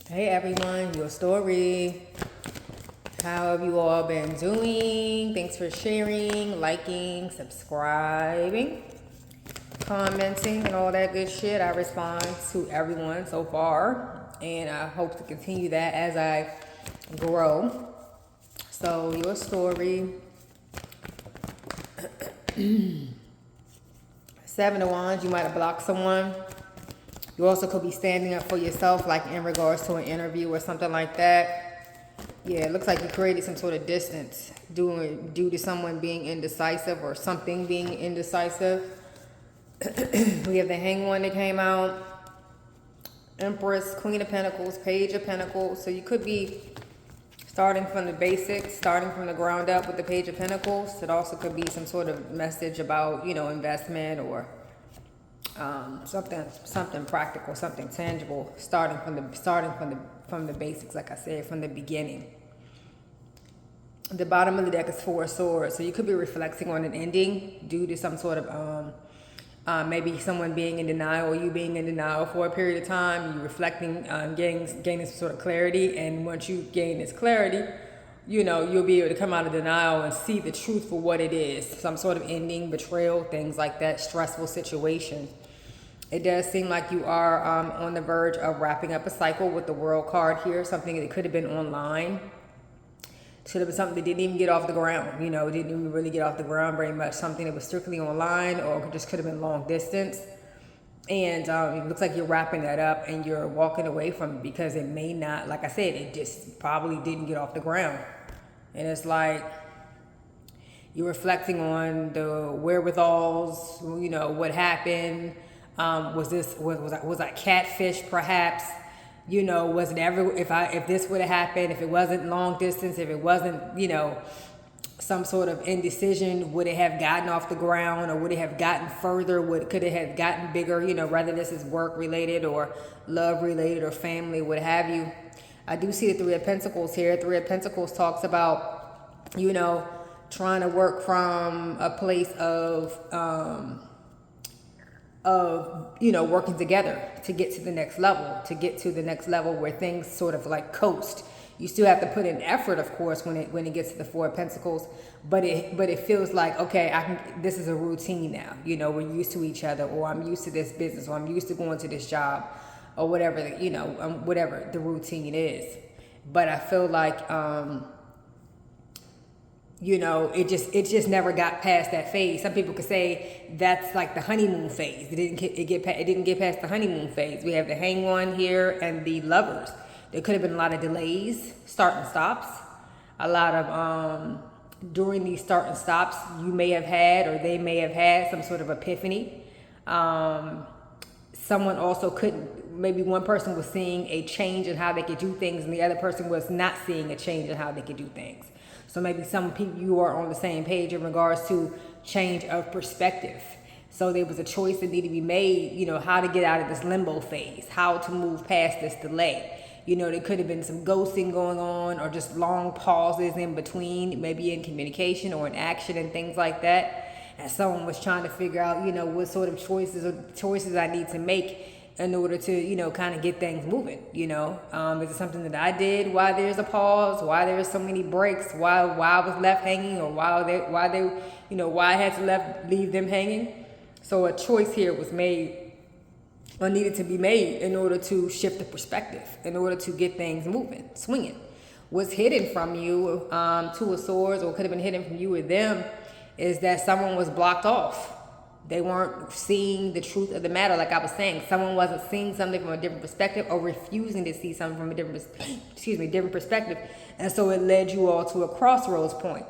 Hey everyone, your story. How have you all been doing? Thanks for sharing, liking, subscribing, commenting, and all that good shit. I respond to everyone so far, and I hope to continue that as I grow. So, your story. Seven of Wands, you might have blocked someone. You also could be standing up for yourself, like in regards to an interview or something like that. Yeah, it looks like you created some sort of distance due to someone being indecisive or something being indecisive. We have the Hanged One that came out. Empress, Queen of Pentacles, Page of Pentacles. So you could be starting from the basics, starting from the ground up with the Page of Pentacles. It also could be some sort of message about, investment or something practical, something tangible, starting from the basics, like I said, from the beginning. The bottom of the deck is Four of Swords, so you could be reflecting on an ending due to some sort of maybe someone being in denial or you being in denial for a period of time. You're reflecting, gaining some sort of clarity, and once you gain this clarity, you'll be able to come out of denial and see the truth for what it is. Some sort of ending, betrayal, things like that, stressful situation. It does seem like you are on the verge of wrapping up a cycle with the World card here. Something that could have been online. Should have been something that didn't even get off the ground. Didn't even really get off the ground very much. Something that was strictly online or just could have been long distance. And it looks like you're wrapping that up and you're walking away from it because it may not, like I said, it just probably didn't get off the ground. And it's like you're reflecting on the wherewithals, what happened. Was I catfish perhaps? Was it ever, if this would have happened, if it wasn't long distance, if it wasn't, some sort of indecision, would it have gotten off the ground or would it have gotten further? Could it have gotten bigger, whether this is work related or love related or family, what have you. I do see the Three of Pentacles here. Three of Pentacles talks about, trying to work from a place of working together to get to the next level, where things sort of like coast. You still have to put in effort, of course, when it gets to the Four of Pentacles, but it feels like, okay, this is a routine now. We're used to each other, or I'm used to this business, or I'm used to going to this job, or whatever, whatever the routine is. But I feel like it just never got past that phase. Some people could say that's like the honeymoon phase. It didn't get past the honeymoon phase. We have the Hanged One here and the Lovers. There could have been a lot of delays, start and stops. A lot of during these start and stops, you may have had, or they may have had, some sort of epiphany. Someone also maybe one person was seeing a change in how they could do things, and the other person was not seeing a change in how they could do things. So maybe some people, you are on the same page in regards to change of perspective. So there was a choice that needed to be made, how to get out of this limbo phase, how to move past this delay. There could have been some ghosting going on, or just long pauses in between, maybe in communication or in action and things like that. And someone was trying to figure out, what sort of choices I need to make in order to, kind of get things moving. Is it something that I did? Why there's a pause? Why there's so many breaks? Why I was left hanging, or why I had to leave them hanging? So a choice here was made, or needed to be made, in order to shift the perspective, in order to get things moving, swinging. What's hidden from you, Two of Swords, or could have been hidden from you or them, is that someone was blocked off. They weren't seeing the truth of the matter, like I was saying. Someone wasn't seeing something from a different perspective, or refusing to see something from a different perspective. And so it led you all to a crossroads point.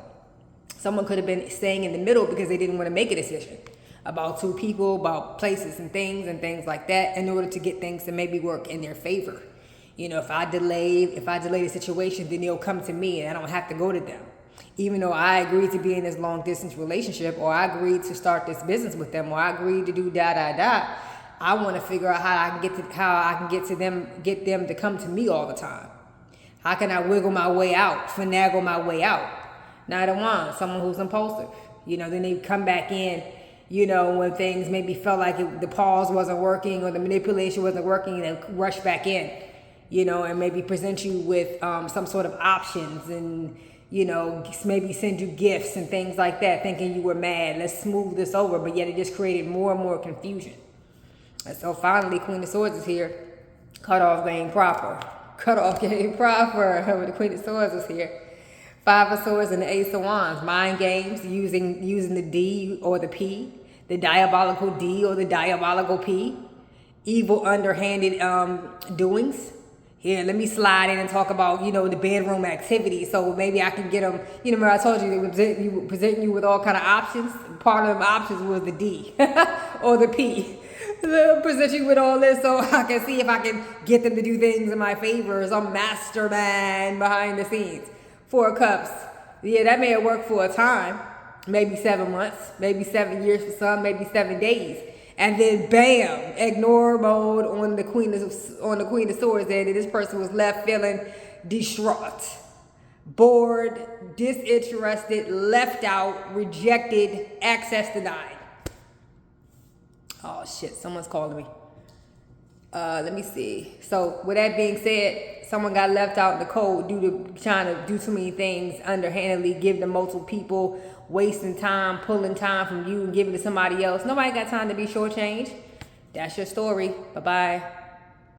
Someone could have been staying in the middle because they didn't want to make a decision about two people, about places and things like that, in order to get things to maybe work in their favor. If I delay the situation, then they'll come to me and I don't have to go to them. Even though I agreed to be in this long distance relationship, or I agreed to start this business with them, or I agreed to do I want to figure out how I can get them to come to me all the time. How can I wiggle my way out, finagle my way out? Knight of Wands, someone who's impulsive. Then they come back in, when things maybe felt like the pause wasn't working or the manipulation wasn't working, and then rush back in. you know, and maybe present you with some sort of options and, you know, maybe send you gifts and things like that, thinking you were mad. Let's smooth this over, but yet it just created more and more confusion. And so finally, Queen of Swords is here. Cut off game proper. Cut off game proper. The Queen of Swords is here. Five of Swords and the Ace of Wands. Mind games, using the D or the P. The diabolical D or the diabolical P. Evil, underhanded doings. Here, let me slide in and talk about, you know, the bedroom activity. So maybe I can get them, you know, remember I told you they would present you with all kind of options. Part of them options was the D or the P. They'll present you with all this so I can see if I can get them to do things in my favor. Some mastermind behind the scenes. Four of Cups. Yeah, that may have worked for a time. Maybe 7 months, maybe 7 years for some, maybe 7 days. And then bam, ignore mode on the Queen of Swords. And this person was left feeling distraught, bored, disinterested, left out, rejected, access denied. Oh shit, someone's calling me. Let me see. So with that being said, someone got left out in the cold due to trying to do too many things underhandedly, give to multiple people, wasting time, pulling time from you and giving to somebody else. Nobody got time to be shortchanged. That's your story. Bye-bye.